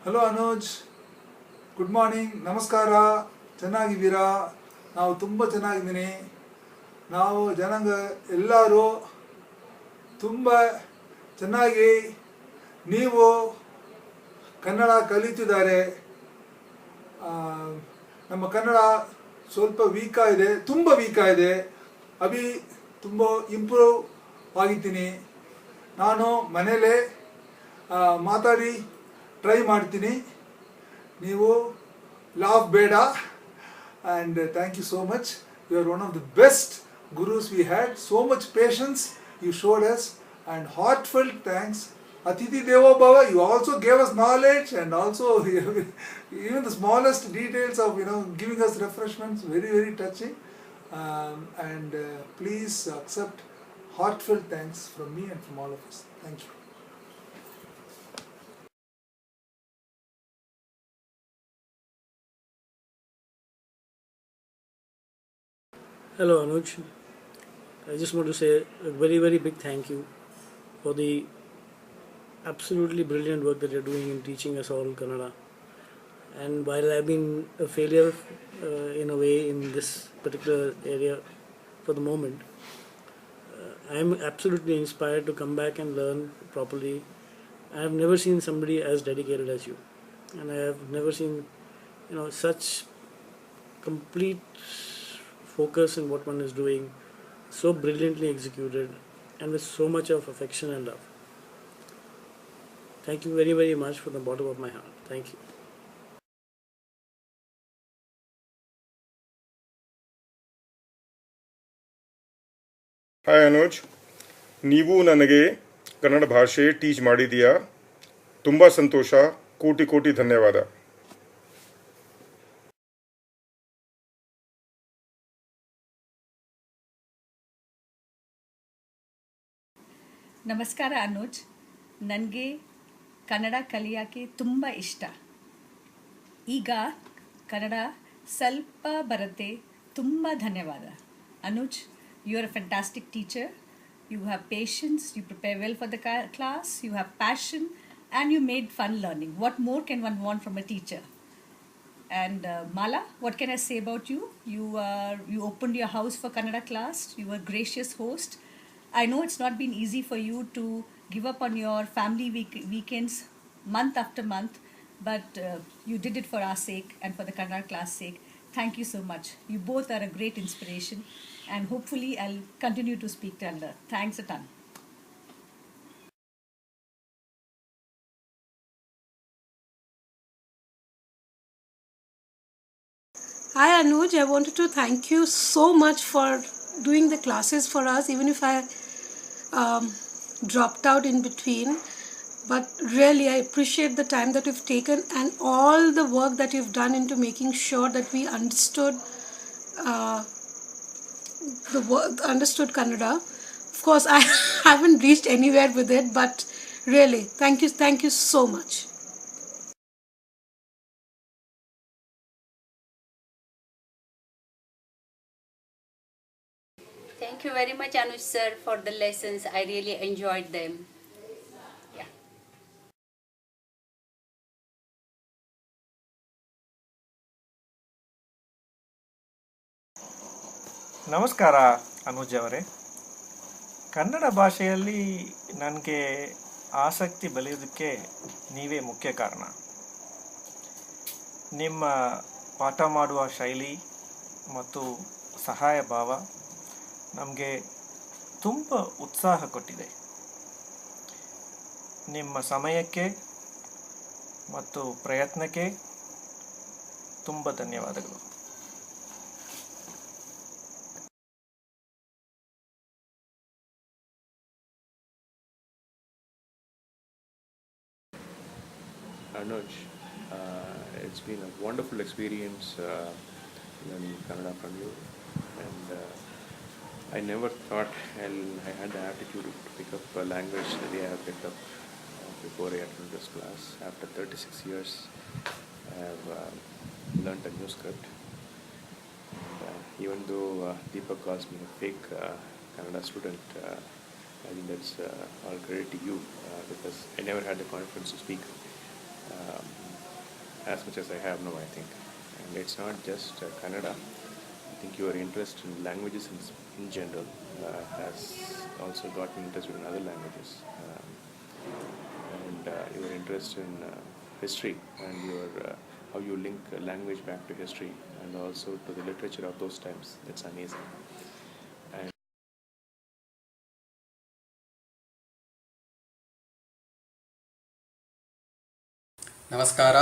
Hello Anuj, good morning, ನಮಸ್ಕಾರ. ಚೆನ್ನಾಗಿದ್ದೀರಾ? ನಾವು ತುಂಬ ಚೆನ್ನಾಗಿದ್ದೀನಿ. ನಾವು ಜನಾಂಗ ಎಲ್ಲರೂ ತುಂಬ ಚೆನ್ನಾಗಿ ನೀವು ಕನ್ನಡ ಕಲಿತಿದ್ದಾರೆ. ಆ, ನಮ್ಮ ಕನ್ನಡ ಸ್ವಲ್ಪ ವೀಕಾಗಿದೆ, ತುಂಬ ವೀಕಾಗಿದೆ. ಅಭಿ ತುಂಬ ಇಂಪ್ರೂವ್ ಆಗಿದ್ದೀನಿ. ನಾನು ಮನೇಲೇ ಮಾತಾಡಿ ಟ್ರೈ ಮಾಡ್ತೀನಿ. ನೀವು ಲಾಫ್ ಬೇಡ. And thank you so much. You are one of the best gurus we had. So much patience you showed us, and heartfelt thanks. Atiti Devo Bhava, you also gave us knowledge, and also even the smallest details of giving us refreshments. Very very touching. And please accept heartfelt thanks from me and from all of us. Thank you. Hello Anuj, I just want to say a very very big thank you for the absolutely brilliant work that you're doing in teaching us all Kannada. And while I've been a failure in a way in this particular area for the moment, I'm absolutely inspired to come back and learn properly. I have never seen somebody as dedicated as you, and I have never seen such complete focus in what one is doing, so brilliantly executed, and with so much of affection and love. Thank you very, very much from the bottom of my heart. Thank you. Hi Anuj, ನೀವು ನನಗೆ ಕನ್ನಡ ಭಾಷೆ teach ಮಾಡಿದೀಯಾ. ತುಂಬ ಸಂತೋಷ. ಕೋಟಿ ಕೋಟಿ ಧನ್ಯವಾದ. ನಮಸ್ಕಾರ ಅನುಜ್, ನನಗೆ ಕನ್ನಡ ಕಲಿಯೋಕ್ಕೆ ತುಂಬ ಇಷ್ಟ. ಈಗ ಕನ್ನಡ ಸ್ವಲ್ಪ ಬರುತ್ತೆ. ತುಂಬ ಧನ್ಯವಾದ Anuj. You are a fantastic teacher. You have patience, you prepare well for the class, you have passion, and you made fun learning. What more can one want from a teacher? And Mala, what can I say about you? You opened your house for Kannada class. You were a gracious host. I know it's not been easy for you to give up on your family weekends month after month, but you did it for our sake and for the Kannada class sake. Thank you so much. You both are a great inspiration, and hopefully I'll continue to speak to Ella. Thanks a ton. Hi Anuj, I wanted to thank you so much for doing the classes for us, even if I dropped out in between. But really, I appreciate the time that you've taken and all the work that you've done into making sure that we understood understood Kannada. Of course, I haven't reached anywhere with it, but really, thank you so much. Thank you very much, Anuj sir, for the lessons. I really enjoyed them. Yeah. ನಮಸ್ಕಾರ ಅನುಜ್ ಅವರೇ. ಕನ್ನಡ ಭಾಷೆಯಲ್ಲಿ ನನಗೆ ಆಸಕ್ತಿ ಬೆಳೆಯೋದಕ್ಕೆ ನೀವೇ ಮುಖ್ಯ ಕಾರಣ. ನಿಮ್ಮ ಪಾಠ ಮಾಡುವ ಶೈಲಿ ಮತ್ತು ಸಹಾಯ ಭಾವ ನಮಗೆ ತುಂಬ ಉತ್ಸಾಹ ಕೊಟ್ಟಿದೆ. ನಿಮ್ಮ ಸಮಯಕ್ಕೆ ಮತ್ತು ಪ್ರಯತ್ನಕ್ಕೆ ತುಂಬ ಧನ್ಯವಾದಗಳು. Anuj, it's been a wonderful experience learning Kannada from you, and I never thought I had the aptitude to pick up a language the way I have picked up before I attended this class. After 36 years, I have learned a new script. And, even though Deepak calls me a fake Kannada student, I think that's all credit to you because I never had the confidence to speak. as much as I have now, I think. And it's not just Kannada. I think your interest in languages in general has also gotten interested in other languages. And your interest in history and your how you link language back to history and also to the literature of those times. It's amazing. And ನಮಸ್ಕಾರ.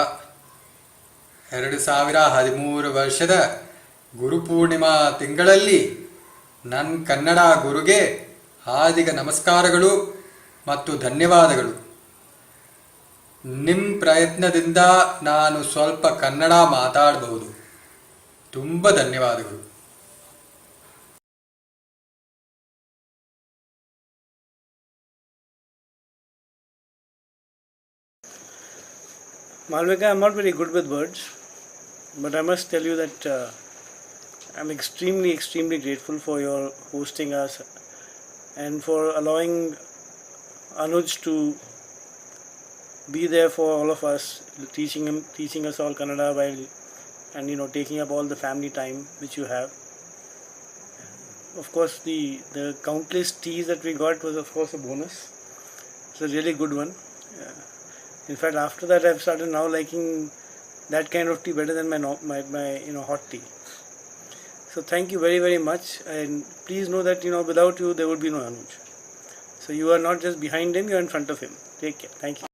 2013 ವರ್ಷದ ಗುರುಪೂರ್ಣಿಮಾ ತಿಂಗಳಲ್ಲಿ ನನ್ನ ಕನ್ನಡ ಗುರುಗೆ ಹಾರ್ದಿಕ ನಮಸ್ಕಾರಗಳು ಮತ್ತು ಧನ್ಯವಾದಗಳು. ನಿಮ್ಮ ಪ್ರಯತ್ನದಿಂದ ನಾನು ಸ್ವಲ್ಪ ಕನ್ನಡ ಮಾತಾಡಬಹುದು. ತುಂಬ ಧನ್ಯವಾದಗಳು. Malvika, I'm not very good with words, but I must tell you that I'm extremely grateful for your hosting us and for allowing Anuj to be there for all of us, teaching us all Kannada while and taking up all the family time which you have. Of course, the countless teas that we got was of course a bonus. It's a really good one. In fact, after that, I've started now liking that kind of tea better than my hot tea. So thank you very, very much. And please know that without you there would be no Anuj. So you are not just behind him; you are in front of him. Take care. Thank you.